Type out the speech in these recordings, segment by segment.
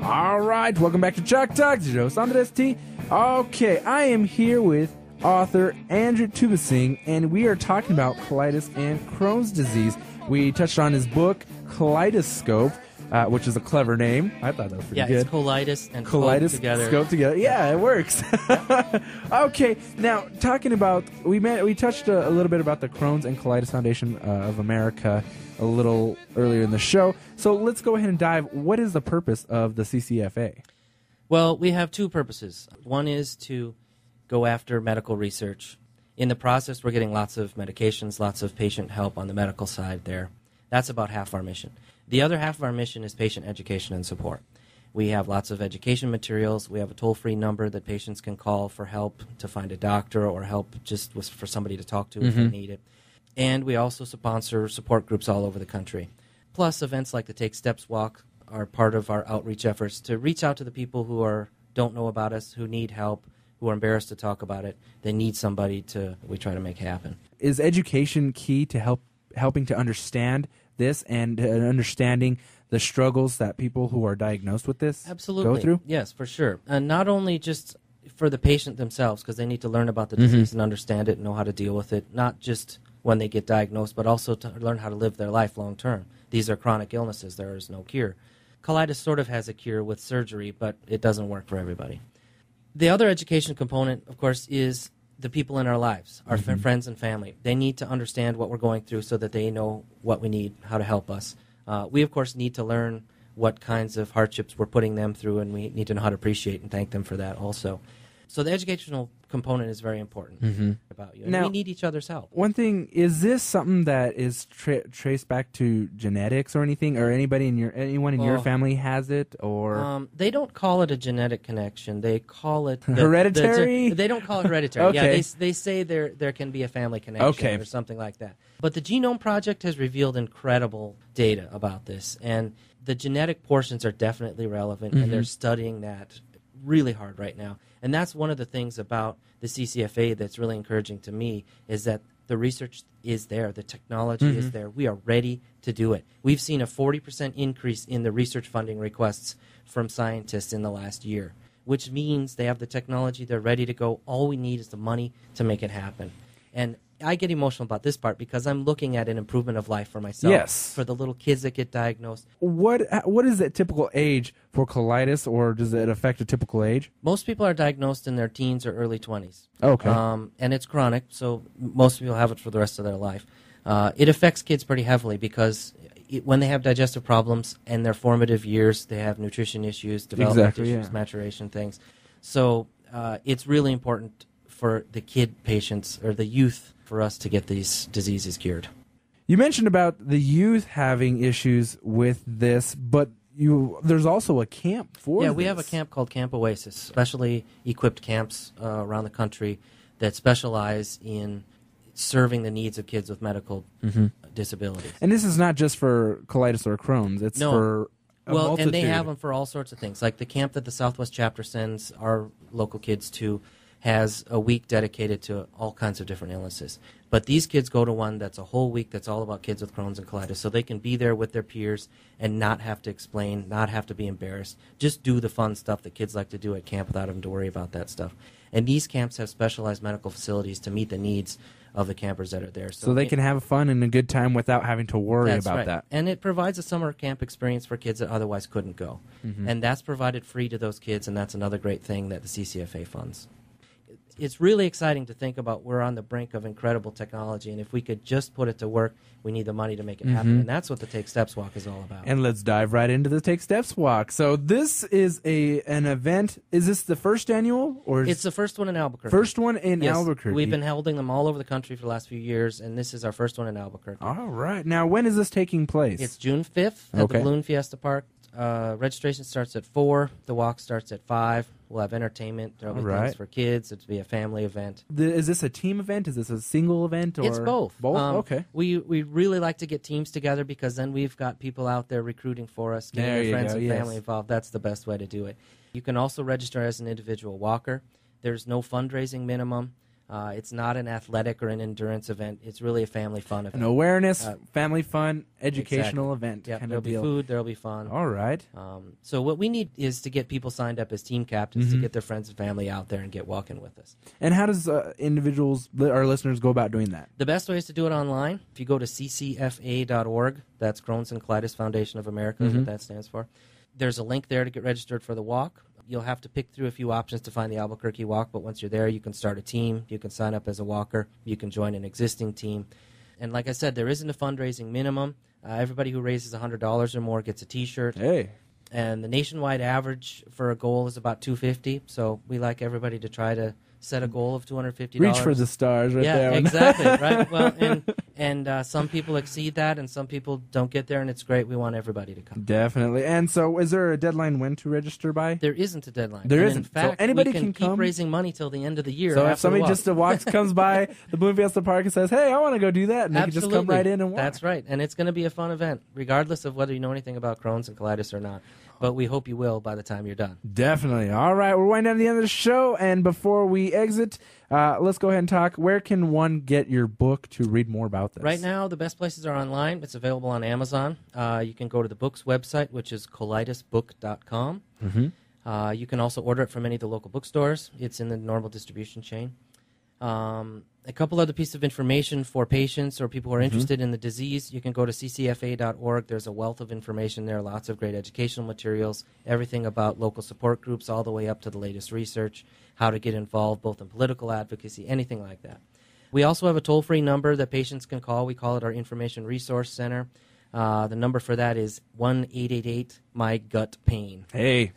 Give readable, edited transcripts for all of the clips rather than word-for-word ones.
All right, welcome back to Chalk Talk. Joe Andres T. Okay, I am here with author Andrew Tubesing, and we are talking about colitis and Crohn's disease. We touched on his book, Colitiscope, which is a clever name. I thought that was pretty good. Yeah, it's colitis and scope together. Scope together. Yeah, it works. Okay, now talking about, we touched a little bit about the Crohn's and Colitis Foundation of America a little earlier in the show. So let's go ahead and dive. What is the purpose of the CCFA? Well, we have two purposes. One is to go after medical research. In the process, we're getting lots of medications, lots of patient help on the medical side there. That's about half our mission. The other half of our mission is patient education and support. We have lots of education materials. We have a toll-free number that patients can call for help to find a doctor or help just for somebody to talk to if they need it. And we also sponsor support groups all over the country. Plus, events like the Take Steps Walk are part of our outreach efforts to reach out to the people who don't know about us, who need help, who are embarrassed to talk about it. They need somebody we try to make happen. Is education key to helping to understand this and understanding the struggles that people who are diagnosed with this Absolutely. go through? Yes, for sure. And not only just for the patient themselves, because they need to learn about the disease and understand it and know how to deal with it, not just when they get diagnosed, but also to learn how to live their life long term. These are chronic illnesses. There is no cure. Colitis sort of has a cure with surgery, but it doesn't work for everybody. The other education component, of course, is the people in our lives, our friends and family. They need to understand what we're going through so that they know what we need, how to help us. We, of course, need to learn what kinds of hardships we're putting them through, and we need to know how to appreciate and thank them for that also. So the educational component is very important about you. And Now, we need each other's help. One thing, is this something that is traced back to genetics or anything, or anyone in your family has it, or they don't call it a genetic connection. They call it hereditary. They don't call it hereditary. Okay. Yeah, they say there can be a family connection or something like that. But the Genome Project has revealed incredible data about this, and the genetic portions are definitely relevant, and they're studying that really hard right now. And that's one of the things about the CCFA that's really encouraging to me, is that the research is there, the technology is there. We are ready to do it. We've seen a 40% increase in the research funding requests from scientists in the last year, which means they have the technology, they're ready to go. All we need is the money to make it happen. And I get emotional about this part because I'm looking at an improvement of life for myself. Yes. For the little kids that get diagnosed. What is the typical age for colitis, or does it affect a typical age? Most people are diagnosed in their teens or early 20s. Okay. And it's chronic, so most people have it for the rest of their life. It affects kids pretty heavily because when they have digestive problems and their formative years, they have nutrition issues, development issues, maturation things. So it's really important for the kid patients or the youth for us to get these diseases cured. You mentioned about the youth having issues with this, but there's also a camp for this. Yeah, we have a camp called Camp Oasis, specially equipped camps around the country that specialize in serving the needs of kids with medical disabilities. And this is not just for colitis or Crohn's. It's for a multitude. And they have them for all sorts of things. Like the camp that the Southwest chapter sends our local kids to has a week dedicated to all kinds of different illnesses. But these kids go to one that's a whole week that's all about kids with Crohn's and colitis, so they can be there with their peers and not have to explain, not have to be embarrassed. Just do the fun stuff that kids like to do at camp without having to worry about that stuff. And these camps have specialized medical facilities to meet the needs of the campers that are there. So they can have fun and a good time without having to worry about that. And it provides a summer camp experience for kids that otherwise couldn't go. And that's provided free to those kids, and that's another great thing that the CCFA funds. It's really exciting to think about we're on the brink of incredible technology, and if we could just put it to work, we need the money to make it happen, and that's what the Take Steps Walk is all about. And let's dive right into the Take Steps Walk. So this is an event. Is this the first annual? It's the first one in Albuquerque. First one in Albuquerque. We've been holding them all over the country for the last few years, and this is our first one in Albuquerque. All right. Now, when is this taking place? It's June 5th at the Balloon Fiesta Park. Registration starts at 4. The walk starts at 5. We'll have entertainment. There'll be things for kids. It'll be a family event. Is this a team event? Is this a single event? Or it's both. Both? Okay. We really like to get teams together because then we've got people out there recruiting for us, getting their friends and family involved. That's the best way to do it. You can also register as an individual walker. There's no fundraising minimum. It's not an athletic or an endurance event. It's really a family fun event. An awareness, family fun, educational event. Yeah, kind there'll of be deal. food, there'll be fun. All right. So what we need is to get people signed up as team captains to get their friends and family out there and get walking with us. And how does individuals, our listeners, go about doing that? The best way is to do it online. If you go to ccfa.org, that's Crohn's and Colitis Foundation of America, is what that stands for. There's a link there to get registered for the walk. You'll have to pick through a few options to find the Albuquerque walk, but once you're there, you can start a team. You can sign up as a walker. You can join an existing team. And like I said, there isn't a fundraising minimum. Everybody who raises $100 or more gets a T-shirt. Hey. And the nationwide average for a goal is about $250. So we like everybody to try to set a goal of $250. Reach for the stars right there. Yeah, exactly, right? Well, and some people exceed that, and some people don't get there, and it's great. We want everybody to come. Definitely. And so is there a deadline when to register by? There isn't a deadline. There and isn't. In fact, so anybody we can keep come? raising money till the end of the year. So after if somebody the walk. just comes by the Bloom Fiesta Park and says, hey, I want to go do that, and they can just come right in and walk. That's right. And it's going to be a fun event, regardless of whether you know anything about Crohn's and colitis or not. But we hope you will by the time you're done. Definitely. All right, we're winding down to the end of the show, and before we exit, let's go ahead and talk. Where can one get your book to read more about this? Right now, the best places are online. It's available on Amazon. You can go to the book's website, which is colitisbook.com. You can also order it from any of the local bookstores. It's in the normal distribution chain. A couple other pieces of information for patients or people who are interested in the disease. You can go to ccfa.org. There's a wealth of information there, lots of great educational materials, everything about local support groups all the way up to the latest research, how to get involved both in political advocacy, anything like that. We also have a toll-free number that patients can call. We call it our Information Resource Center. The number for that is 1-888-MY-GUT-PAIN. Hey.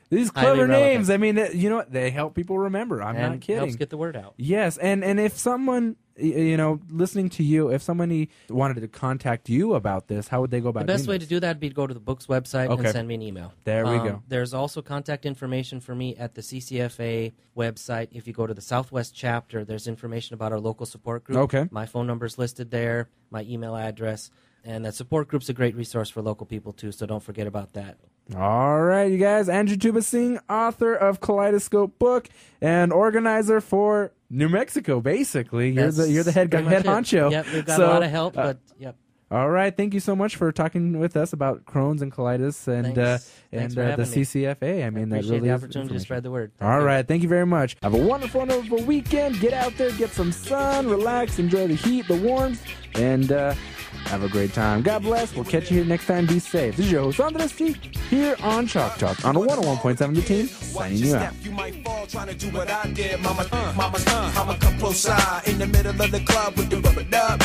These clever names, I mean, you know what? They help people remember. I'm not kidding. Helps get the word out. Yes, and if someone, listening to you, if somebody wanted to contact you about this, how would they go about it? The best way this? to do that would be to go to the book's website and send me an email. There we go. There's also contact information for me at the CCFA website. If you go to the Southwest chapter, there's information about our local support group. Okay. My phone number is listed there, my email address, and that support group's a great resource for local people, too, so don't forget about that. All right, you guys. Andrew Tubesing, author of Colitiscope book and organizer for New Mexico, basically. You're the head honcho. Yep, we've got a lot of help, but yep. All right, thank you so much for talking with us about Crohn's and colitis and the CCFA. I mean, that really the opportunity to spread the word. All right, thank you very much. Have a wonderful, wonderful weekend. Get out there, get some sun, relax, enjoy the heat, the warmth, and have a great time. God bless. We'll catch you here next time. Be safe. This is your host, Andres T, here on Chalk Talk on a 101.7 The Team, signing you out. You might fall trying to do what I did. Mama, come close side in the middle of the club with the rubber dub.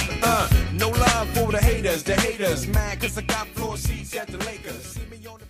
No love for the haters, mad 'cause I got floor seats at the Lakers. See me on the